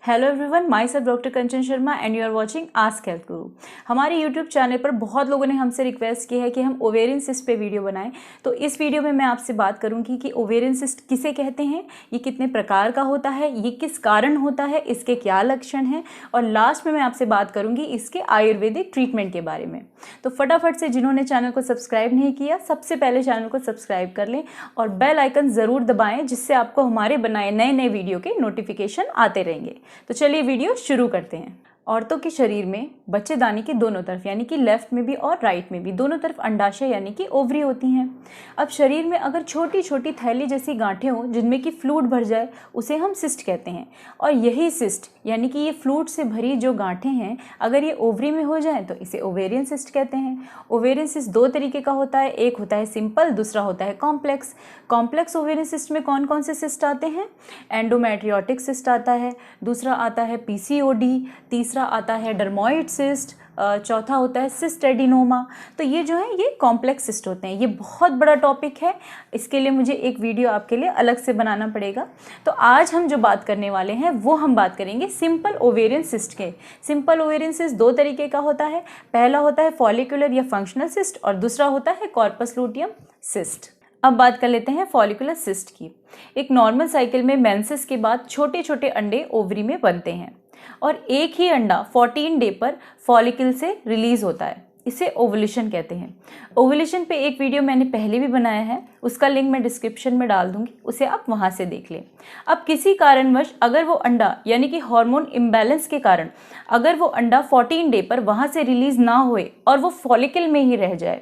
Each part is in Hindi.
Hello everyone, myself doctor Kanchan Sharma and you are watching Ask Health Guru. हमारे यूट्यूब चैनल पर बहुत लोगों ने हमसे रिक्वेस्ट की है कि हम ओवेरियन सिस्ट पे वीडियो बनाएं। तो इस वीडियो में मैं आपसे बात करूंगी कि ओवेरियन सिस्ट किसे कहते हैं, ये कितने प्रकार का होता है, ये किस कारण होता है, इसके क्या लक्षण हैं, और लास्ट में मैं आपसे बात करूंगी इसके आयुर्वेदिक ट्रीटमेंट के बारे में। तो फटाफट से जिन्होंने चैनल को सब्सक्राइब नहीं किया, सबसे पहले चैनल को सब्सक्राइब कर लें और बेल आइकन ज़रूर दबाएं, जिससे आपको हमारे बनाए नए नए वीडियो के नोटिफिकेशन आते रहेंगे। तो चलिए वीडियो शुरू करते हैं। औरतों के शरीर में बच्चेदानी के दोनों तरफ यानी कि लेफ्ट में भी और राइट में भी दोनों तरफ अंडाशय यानी कि ओवरी होती हैं। अब शरीर में अगर छोटी छोटी थैली जैसी गांठें हों जिनमें कि फ्लूइड भर जाए, उसे हम सिस्ट कहते हैं। और यही सिस्ट यानी कि ये फ्लूइड से भरी जो गांठें हैं, अगर ये ओवरी में हो जाए तो इसे ओवेरियन सिस्ट कहते हैं। ओवेरियन सिस्ट दो तरीके का होता है, एक होता है सिंपल, दूसरा होता है कॉम्प्लेक्स। कॉम्प्लेक्स ओवेरियन सिस्ट में कौन कौन से सिस्ट आते हैं? एंडोमेट्रियोटिक सिस्ट आता है, दूसरा आता है पीसीओडी, तीसरा आता है डर्मोइड सिस्ट, चौथा होता है सिस्ट एडिनोमा। तो ये जो है ये कॉम्प्लेक्स सिस्ट होते हैं। ये बहुत बड़ा टॉपिक है, इसके लिए मुझे एक वीडियो आपके लिए अलग से बनाना पड़ेगा। तो आज हम जो बात करने वाले हैं वो हम बात करेंगे सिंपल ओवेरियन सिस्ट के। सिंपल ओवेरियन सिस्ट दो तरीके का होता है, पहला होता है फॉलिकुलर या फंक्शनल सिस्ट और दूसरा होता है कॉर्पस लूटियम सिस्ट। अब बात कर लेते हैं फॉलिकुलर सिस्ट की। एक नॉर्मल साइकिल में मेंसेस के बाद छोटे छोटे अंडे ओवरी में बनते हैं और एक ही अंडा 14 डे पर फॉलिकल से रिलीज होता है। इसे ओवुलेशन कहते हैं। ओवुलेशन पे एक वीडियो मैंने पहले भी बनाया है, उसका लिंक मैं डिस्क्रिप्शन में डाल दूंगी, उसे आप वहां से देख लें। अब किसी कारणवश अगर वो अंडा यानी कि हार्मोन इम्बैलेंस के कारण अगर वो अंडा 14 डे पर वहां से रिलीज ना होए और वो फॉलिकल में ही रह जाए,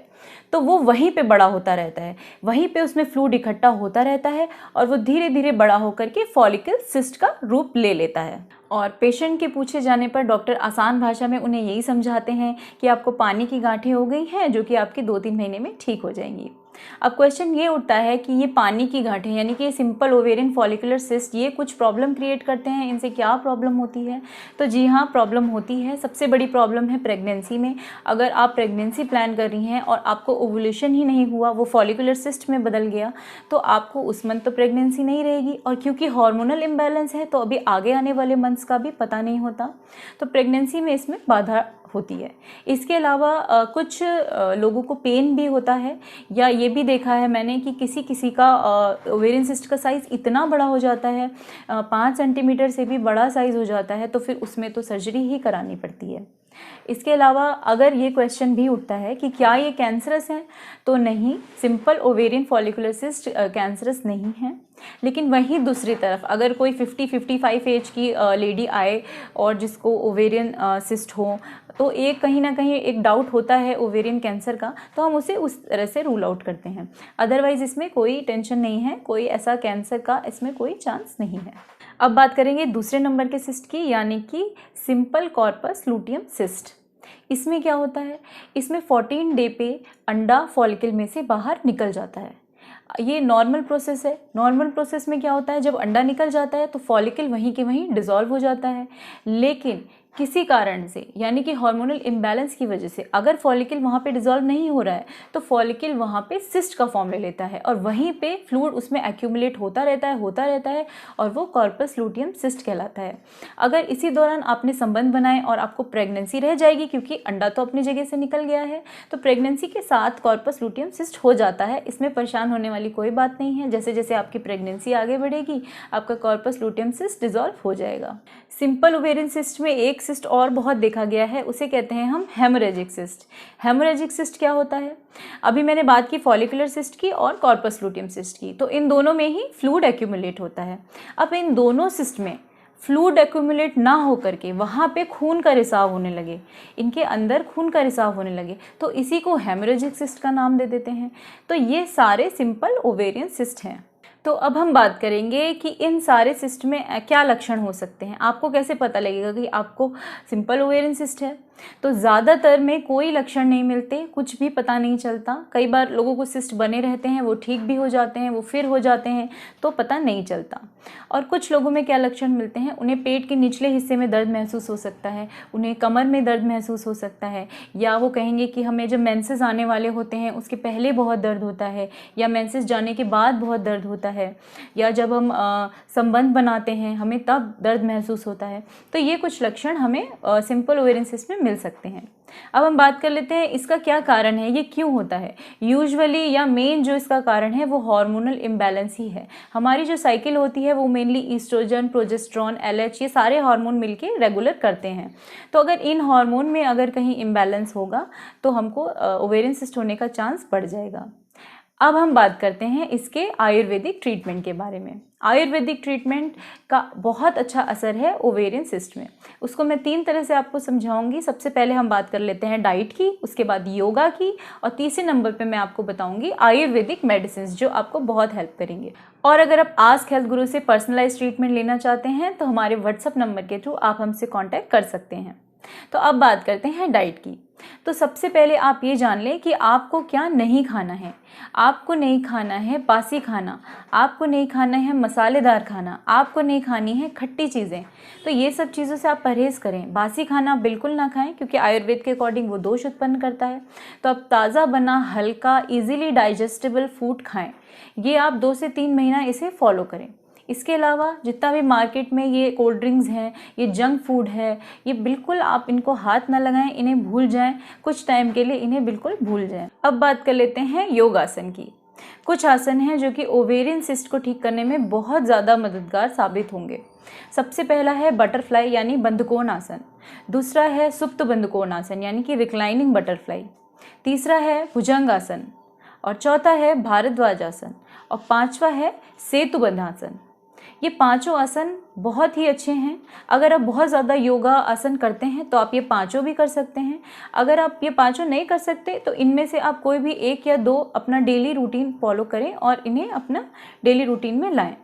तो वो वहीं पे बड़ा होता रहता है, वहीं पे उसमें फ्लूइड इकट्ठा होता रहता है और वो धीरे धीरे बड़ा होकर के फॉलिकल सिस्ट का रूप ले लेता है। और पेशेंट के पूछे जाने पर डॉक्टर आसान भाषा में उन्हें यही समझाते हैं कि आपको पानी की गांठें हो गई हैं जो कि आपके 2-3 महीने में ठीक हो जाएंगी। अब क्वेश्चन ये उठता है कि ये पानी की गांठें यानी कि सिंपल ओवेरियन फॉलिकुलर सिस्ट ये कुछ प्रॉब्लम क्रिएट करते हैं, इनसे क्या प्रॉब्लम होती है? तो जी हाँ, प्रॉब्लम होती है। सबसे बड़ी प्रॉब्लम है प्रेगनेंसी में। अगर आप प्रेगनेंसी प्लान कर रही हैं और आपको ओवुलेशन ही नहीं हुआ, वो फॉलिकुलर सिस्ट में बदल गया, तो आपको उस मंथ तो प्रेगनेंसी नहीं रहेगी। और क्योंकि हार्मोनल इम्बैलेंस है तो अभी आगे आने वाले मंथ्स का भी पता नहीं होता, तो प्रेगनेंसी में इसमें बाधा होती है। इसके अलावा कुछ लोगों को पेन भी होता है, या ये भी देखा है मैंने कि किसी किसी का ओवेरियन सिस्ट का साइज़ इतना बड़ा हो जाता है, 5 सेंटीमीटर से भी बड़ा साइज़ हो जाता है, तो फिर उसमें तो सर्जरी ही करानी पड़ती है। इसके अलावा अगर ये क्वेश्चन भी उठता है कि क्या ये कैंसरस है, तो नहीं, simple ovarian follicular cyst cancerous नहीं है। लेकिन वहीं दूसरी तरफ अगर कोई 50-55 एज की लेडी आए और जिसको ओवेरियन सिस्ट हो, तो एक कहीं ना कहीं एक डाउट होता है ओवेरियन कैंसर का, तो हम उसे उस तरह से रूल आउट करते हैं। अदरवाइज इसमें कोई टेंशन नहीं है, कोई ऐसा कैंसर का इसमें कोई चांस नहीं है। अब बात करेंगे दूसरे नंबर के सिस्ट की, यानी कि सिंपल कॉर्पस लूटियम सिस्ट। इसमें क्या होता है? इसमें 14 डे पे अंडा फॉलिकल में से बाहर निकल जाता है। ये नॉर्मल प्रोसेस है। नॉर्मल प्रोसेस में क्या होता है, जब अंडा निकल जाता है तो फॉलिकल वहीं के वहीं डिसॉल्व हो जाता है। लेकिन किसी कारण से यानी कि हार्मोनल इम्बैलेंस की वजह से अगर फॉलिकल वहाँ पे डिसॉल्व नहीं हो रहा है, तो फॉलिकल वहाँ पे सिस्ट का फॉर्म ले लेता है और वहीं पे फ्लूइड उसमें एक्यूमुलेट होता रहता है और वो कॉर्पस लूटियम सिस्ट कहलाता है। अगर इसी दौरान आपने संबंध बनाए और आपको प्रेगनेंसी रह जाएगी, क्योंकि अंडा तो अपनी जगह से निकल गया है, तो प्रेगनेंसी के साथ कॉर्पस लूटियम सिस्ट हो जाता है। इसमें परेशान होने वाली कोई बात नहीं है। जैसे जैसे आपकी प्रेगनेंसी आगे बढ़ेगी, आपका कॉर्पस लूटियम सिस्ट डिसॉल्व हो जाएगा। सिंपल ओवेरियन सिस्ट में एक सिस्ट और बहुत देखा गया है, उसे कहते हैं हम हेमोरेजिक सिस्ट। हेमोरेजिक सिस्ट क्या होता है? अभी मैंने बात की फॉलिकुलर सिस्ट की और कॉर्पस लूटियम सिस्ट की, तो इन दोनों में ही फ्लूइड एक्यूमुलेट होता है। अब इन दोनों सिस्ट में फ्लूइड एक्यूमुलेट ना हो करके वहाँ पे खून का रिसाव होने लगे, इनके अंदर खून का रिसाव होने लगे, तो इसी को हेमोरेजिक सिस्ट का नाम दे देते हैं। तो ये सारे सिंपल ओवेरियन सिस्ट हैं। तो अब हम बात करेंगे कि इन सारे सिस्ट में क्या लक्षण हो सकते हैं। आपको कैसे पता लगेगा कि आपको सिंपल ओवेरियन सिस्ट है? तो ज़्यादातर में कोई लक्षण नहीं मिलते, कुछ भी पता नहीं चलता। कई बार लोगों को सिस्ट बने रहते हैं, वो ठीक भी हो जाते हैं, वो फिर हो जाते हैं, तो पता नहीं चलता। और कुछ लोगों में क्या लक्षण मिलते हैं, उन्हें पेट के निचले हिस्से में दर्द महसूस हो सकता है, उन्हें कमर में दर्द महसूस हो सकता है, या वो कहेंगे कि हमें जब मेंसेस आने वाले होते हैं उसके पहले बहुत दर्द होता है, या मेंसेस जाने के बाद बहुत दर्द होता है, या जब हम संबंध बनाते हैं हमें तब दर्द महसूस होता है। तो ये कुछ लक्षण हमें सिंपल ओवेरियन सिस्ट में मिल सकते हैं। अब हम बात कर लेते हैं इसका क्या कारण है, ये क्यों होता है। यूजुअली या मेन जो इसका कारण है वो हार्मोनल इम्बैलेंस ही है। हमारी जो साइकिल होती है वो मेनली ईस्ट्रोजन, प्रोजेस्टेरॉन, LH ये सारे हार्मोन मिलके रेगुलर करते हैं। तो अगर इन हार्मोन में अगर कहीं इम्बैलेंस होगा तो हमको ओवेरियन सिस्ट होने का चांस बढ़ जाएगा। अब हम बात करते हैं इसके आयुर्वेदिक ट्रीटमेंट के बारे में। आयुर्वेदिक ट्रीटमेंट का बहुत अच्छा असर है ओवेरियन सिस्ट में। उसको मैं 3 तरह से आपको समझाऊंगी। सबसे पहले हम बात कर लेते हैं डाइट की, उसके बाद योगा की, और तीसरे नंबर पे मैं आपको बताऊंगी आयुर्वेदिक मेडिसिन जो आपको बहुत हेल्प करेंगे। और अगर आप आस्क हेल्थ गुरु से पर्सनलाइज ट्रीटमेंट लेना चाहते हैं तो हमारे व्हाट्सएप नंबर के थ्रू आप हमसे कॉन्टैक्ट कर सकते हैं। तो अब बात करते हैं डाइट की। तो सबसे पहले आप ये जान लें कि आपको क्या नहीं खाना है। आपको नहीं खाना है बासी खाना, आपको नहीं खाना है मसालेदार खाना, आपको नहीं खानी है खट्टी चीज़ें। तो ये सब चीज़ों से आप परहेज़ करें। बासी खाना बिल्कुल ना खाएं क्योंकि आयुर्वेद के अकॉर्डिंग वो दोष उत्पन्न करता है। तो आप ताज़ा बना, हल्का, ईजिली डाइजेस्टेबल फूड खाएँ। ये आप 2 से 3 महीना इसे फॉलो करें। इसके अलावा जितना भी मार्केट में ये कोल्ड ड्रिंक्स हैं, ये जंक फूड है, ये बिल्कुल आप इनको हाथ ना लगाएं, इन्हें भूल जाएं। कुछ टाइम के लिए इन्हें बिल्कुल भूल जाएं। अब बात कर लेते हैं योगासन की। कुछ आसन हैं जो कि ओवेरियन सिस्ट को ठीक करने में बहुत ज़्यादा मददगार साबित होंगे। सबसे पहला है बटरफ्लाई यानी बंधकोण आसन। दूसरा है सुप्त बंधकोण आसन यानी कि रिक्लाइनिंग बटरफ्लाई। तीसरा है भुजंग आसन, और चौथा है भारद्वाज आसन, और 5वां है सेतुबंध आसन। ये 5 आसन बहुत ही अच्छे हैं। अगर आप बहुत ज़्यादा योगा आसन करते हैं तो आप ये 5 भी कर सकते हैं। अगर आप ये 5 नहीं कर सकते तो इनमें से आप कोई भी 1 या 2 अपना डेली रूटीन फॉलो करें और इन्हें अपना डेली रूटीन में लाएं।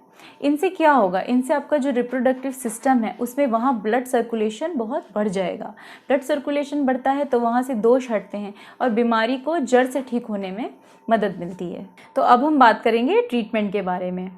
इनसे क्या होगा, इनसे आपका जो रिप्रोडक्टिव सिस्टम है उसमें वहाँ ब्लड सर्कुलेशन बहुत बढ़ जाएगा। ब्लड सर्कुलेशन बढ़ता है तो वहाँ से दोष हटते हैं और बीमारी को जड़ से ठीक होने में मदद मिलती है। तो अब हम बात करेंगे ट्रीटमेंट के बारे में।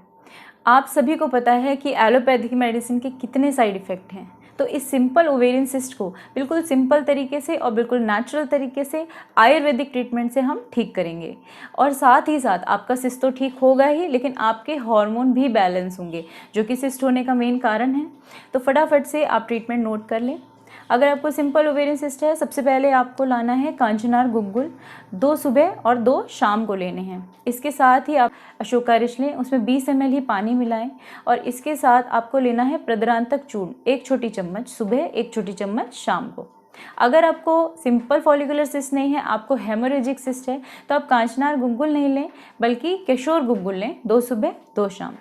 आप सभी को पता है कि एलोपैथिक मेडिसिन के कितने साइड इफ़ेक्ट हैं। तो इस सिंपल ओवेरियन सिस्ट को बिल्कुल सिंपल तरीके से और बिल्कुल नेचुरल तरीके से आयुर्वेदिक ट्रीटमेंट से हम ठीक करेंगे। और साथ ही साथ आपका सिस्ट तो ठीक होगा ही, लेकिन आपके हार्मोन भी बैलेंस होंगे जो कि सिस्ट होने का मेन कारण है। तो फटाफट से आप ट्रीटमेंट नोट कर लें। अगर आपको सिंपल ओवेरियन सिस्ट है, सबसे पहले आपको लाना है कांचनार गुग्गुल। 2 सुबह और 2 शाम को लेने हैं। इसके साथ ही आप अशोका रिच लें, उसमें 20 ml ही पानी मिलाएं। और इसके साथ आपको लेना है प्रद्रांतक चूर्ण, 1 छोटी चम्मच सुबह, 1 छोटी चम्मच शाम को। अगर आपको सिंपल फॉलिकुलर सिस्ट नहीं है, आपको हेमोरेजिक सिस्ट है, तो आप कांचनार गुग्गुल नहीं लें बल्कि किशोर गुग्गुल लें, 2 सुबह 2 शाम।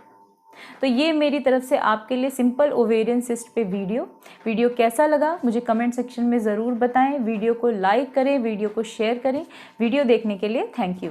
तो ये मेरी तरफ से आपके लिए सिंपल ओवेरियन सिस्ट पे वीडियो कैसा लगा मुझे कमेंट सेक्शन में ज़रूर बताएं। वीडियो को लाइक करें, वीडियो को शेयर करें। वीडियो देखने के लिए थैंक यू।